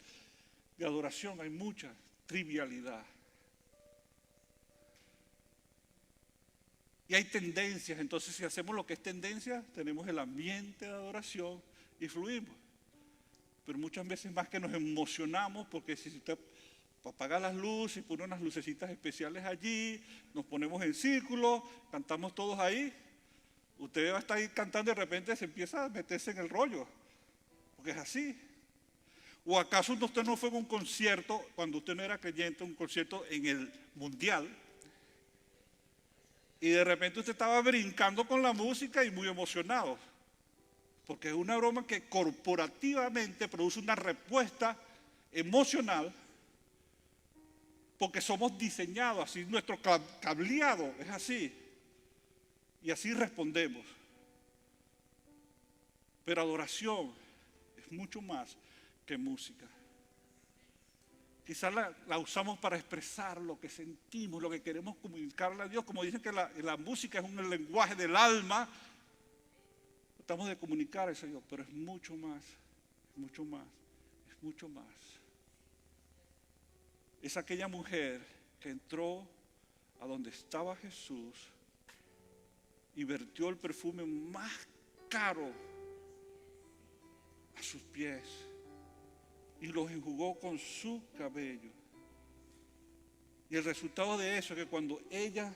de adoración, hay mucha trivialidad. Y hay tendencias. Entonces, si hacemos lo que es tendencia, tenemos el ambiente de adoración y fluimos. Pero muchas veces más que nos emocionamos, porque si usted apaga las luces y pone unas lucecitas especiales allí, nos ponemos en círculo, cantamos todos ahí, usted va a estar ahí cantando y de repente se empieza a meterse en el rollo, porque es así. ¿O acaso usted no fue a un concierto, cuando usted no era creyente, un concierto en el mundial, y de repente usted estaba brincando con la música y muy emocionado? Porque es una broma que corporativamente produce una respuesta emocional, porque somos diseñados así, nuestro cableado es así, y así respondemos. Pero adoración es mucho más que música. Quizás la usamos para expresar lo que sentimos, lo que queremos comunicarle a Dios. Como dicen que la música es un lenguaje del alma, tratamos de comunicar eso a Dios, pero es mucho más, es mucho más, es mucho más. Es aquella mujer que entró a donde estaba Jesús y vertió el perfume más caro a sus pies y los enjugó con su cabello. Y el resultado de eso es que cuando ella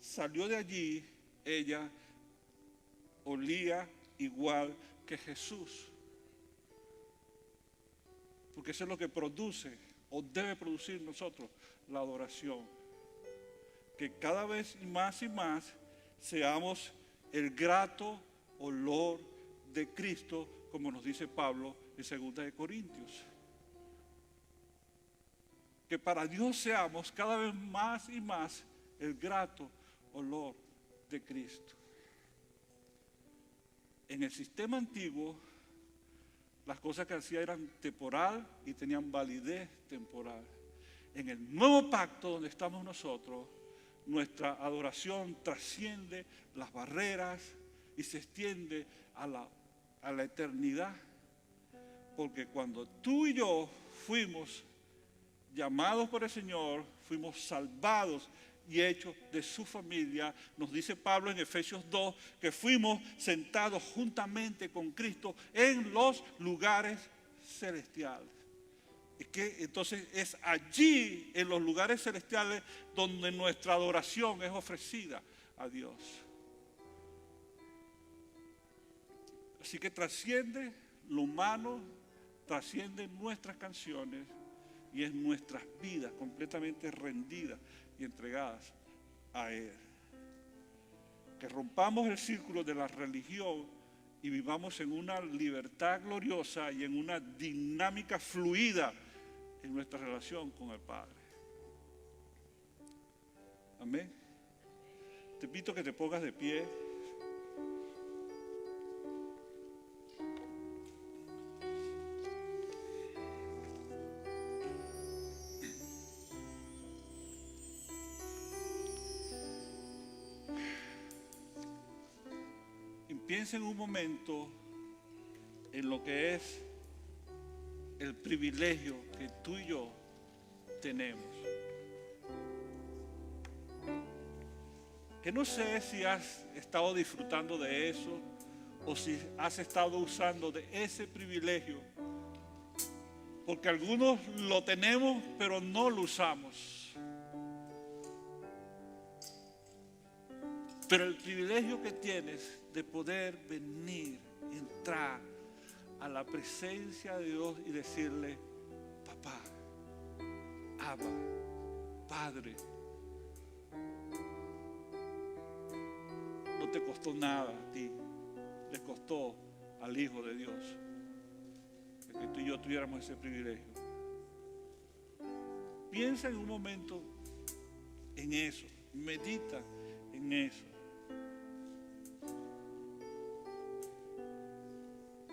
salió de allí, ella olía igual que Jesús. Porque eso es lo que produce o debe producir en nosotros la adoración. Que cada vez más y más seamos el grato olor de Cristo, como nos dice Pablo en 2 Corintios. Que para Dios seamos cada vez más y más el grato olor de Cristo. En el sistema antiguo, las cosas que hacía eran temporal y tenían validez temporal. En el nuevo pacto donde estamos nosotros, nuestra adoración trasciende las barreras y se extiende a la eternidad. Porque cuando tú y yo fuimos llamados por el Señor, fuimos salvados y hechos de su familia, nos dice Pablo en Efesios 2, que fuimos sentados juntamente con Cristo en los lugares celestiales. Es que entonces es allí, en los lugares celestiales, donde nuestra adoración es ofrecida a Dios. Así que trasciende lo humano, trasciende nuestras canciones y es nuestras vidas completamente rendidas y entregadas a Él. Que rompamos el círculo de la religión y vivamos en una libertad gloriosa y en una dinámica fluida en nuestra relación con el Padre. Amén. Te invito a que te pongas de pie. Y piensa en un momento en lo que es el privilegio que tú y yo tenemos. Que no sé si has estado disfrutando de eso o si has estado usando de ese privilegio, porque algunos lo tenemos pero no lo usamos. Pero el privilegio que tienes de poder venir, entrar a la presencia de Dios y decirle: papá, Abba, Padre. No te costó nada a ti, le costó al Hijo de Dios de que tú y yo tuviéramos ese privilegio. Piensa en un momento en eso, medita en eso.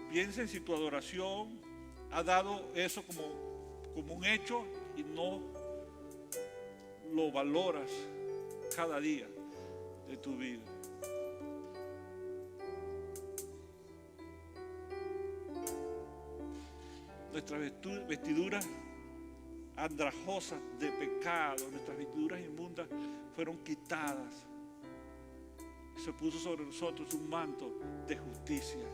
Piensa en si tu adoración ha dado eso como un hecho y no lo valoras cada día de tu vida. Nuestras vestiduras andrajosas de pecado, nuestras vestiduras inmundas fueron quitadas. Se puso sobre nosotros un manto de justicia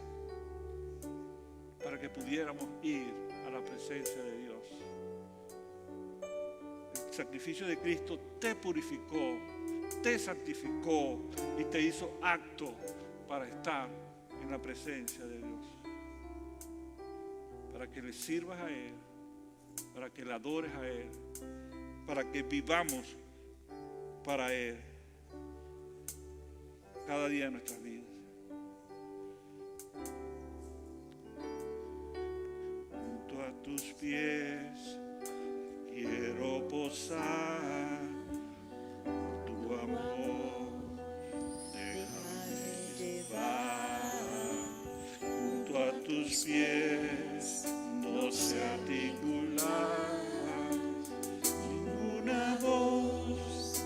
para que pudiéramos ir a la presencia de Dios. El sacrificio de Cristo te purificó, te santificó y te hizo apto para estar en la presencia de Dios. Para que le sirvas a Él, para que le adores a Él, para que vivamos para Él cada día de nuestras vidas. Junto a tus pies quiero posar, por tu amor déjame llevar. Junto a tus pies no sé articular, ninguna voz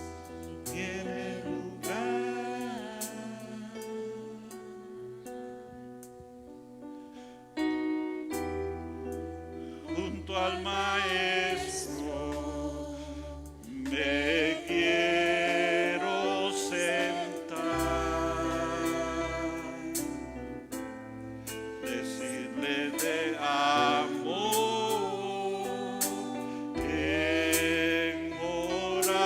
tiene lugar. Junto al Maestro me quiero sentar, decirle te amo en oración.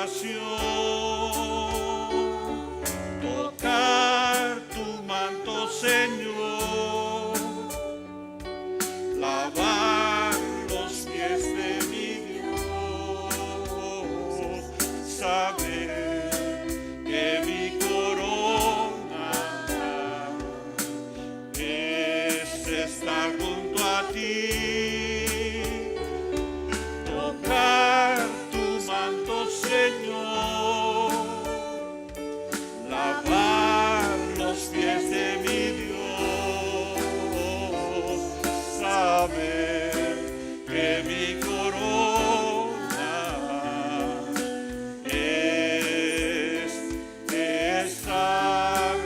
lavar los pies de mi Dios, saber que mi corona es estar junto a ti, tocar tu manto, Señor, lavar los pies de mi Dios, saber que mi corona es estar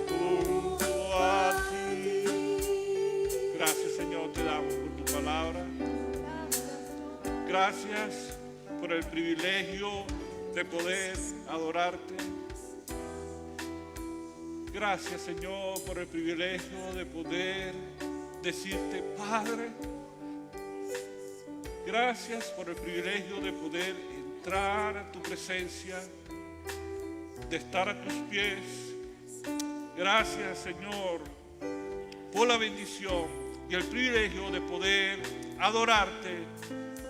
junto a ti. Gracias, Señor, te damos por tu palabra. Gracias por el privilegio de poder adorarte. Gracias, Señor, por el privilegio de poder decirte Padre. Gracias por el privilegio de poder entrar a tu presencia, de estar a tus pies. Gracias, Señor, por la bendición y el privilegio de poder adorarte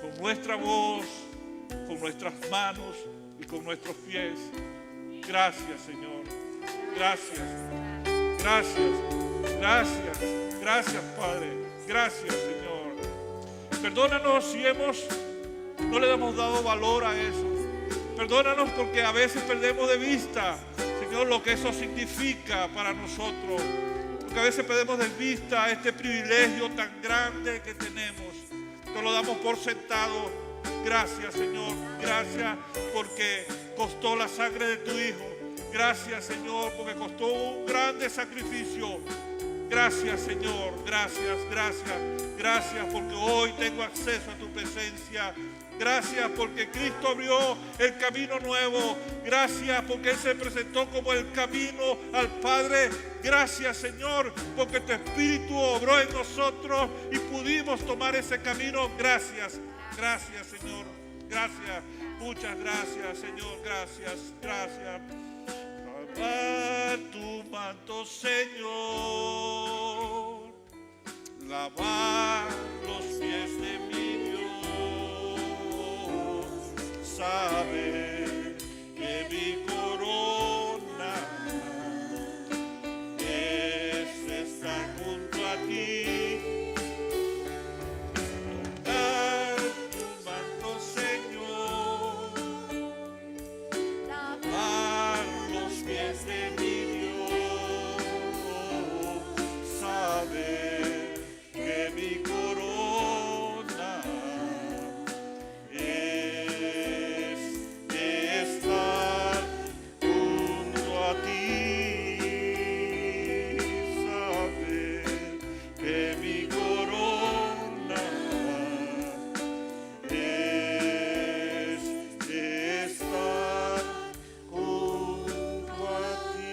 con nuestra voz, con nuestras manos y con nuestros pies. Gracias, Señor. Gracias. Gracias. Gracias. Gracias, Padre. Gracias, Señor. Perdónanos si no le hemos dado valor a eso. Perdónanos porque a veces perdemos de vista, Señor, lo que eso significa para nosotros. Porque a veces perdemos de vista este privilegio tan grande que tenemos. Nos lo damos por sentado. Gracias, Señor. Gracias porque costó la sangre de tu Hijo. Gracias, Señor, porque costó un grande sacrificio. Gracias, Señor. Gracias, gracias. Gracias porque hoy tengo acceso a tu presencia. Gracias porque Cristo abrió el camino nuevo. Gracias porque Él se presentó como el camino al Padre. Gracias, Señor, porque tu Espíritu obró en nosotros y pudimos tomar ese camino. Gracias, gracias, Señor. Gracias, muchas gracias, Señor. Gracias, gracias. Lavar tu manto, Señor, lavar los pies de mi Dios, saber que mi corona es estar junto a ti, tocar tu manto, Señor, lavar los pies de mi Dios, saber que mi corona es estar junto a ti, saber que mi corona es estar junto a ti.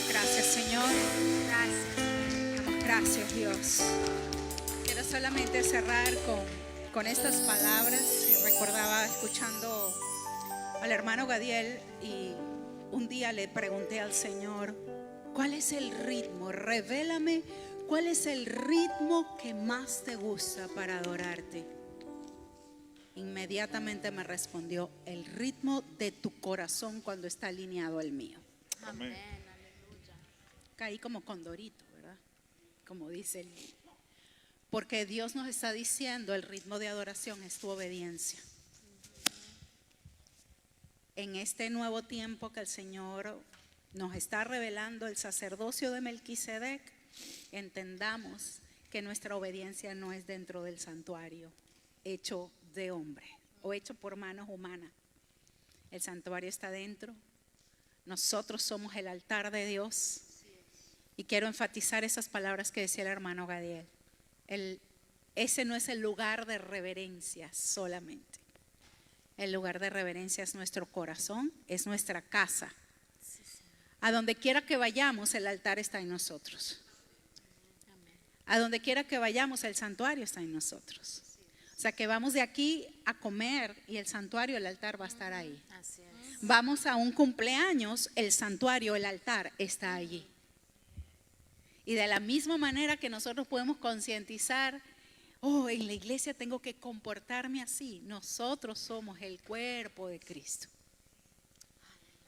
Gracias, Señor. Gracias, Dios. Quiero solamente cerrar con estas palabras. Recordaba escuchando al hermano Gadiel y un día le pregunté al Señor, ¿cuál es el ritmo? Revélame cuál es el ritmo que más te gusta para adorarte. Inmediatamente me respondió, el ritmo de tu corazón cuando está alineado al mío. Amén. Caí como condorito, ¿verdad? Como dice el himno. Porque Dios nos está diciendo, el ritmo de adoración es tu obediencia. En este nuevo tiempo que el Señor nos está revelando el sacerdocio de Melquisedec, entendamos que nuestra obediencia no es dentro del santuario hecho de hombre o hecho por manos humanas. El santuario está dentro. Nosotros somos el altar de Dios. Y quiero enfatizar esas palabras que decía el hermano Gadiel. Ese no es el lugar de reverencia solamente. El lugar de reverencia es nuestro corazón, es nuestra casa. A donde quiera que vayamos, el altar está en nosotros. A donde quiera que vayamos, el santuario está en nosotros. O sea que vamos de aquí a comer y el santuario, el altar va a estar ahí. Vamos a un cumpleaños, el santuario, el altar está allí. Y de la misma manera que nosotros podemos concientizar, oh, en la iglesia tengo que comportarme así, nosotros somos el cuerpo de Cristo.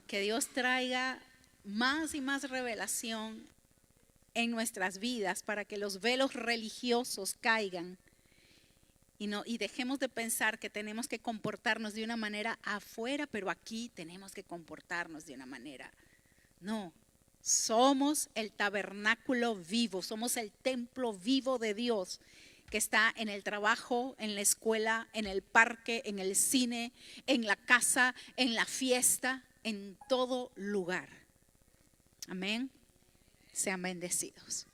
Que Dios traiga más y más revelación en nuestras vidas para que los velos religiosos caigan y dejemos de pensar que tenemos que comportarnos de una manera afuera, pero aquí tenemos que comportarnos de una manera. No, somos el tabernáculo vivo, somos el templo vivo de Dios que está en el trabajo, en la escuela, en el parque, en el cine, en la casa, en la fiesta, en todo lugar. Amén. Sean bendecidos.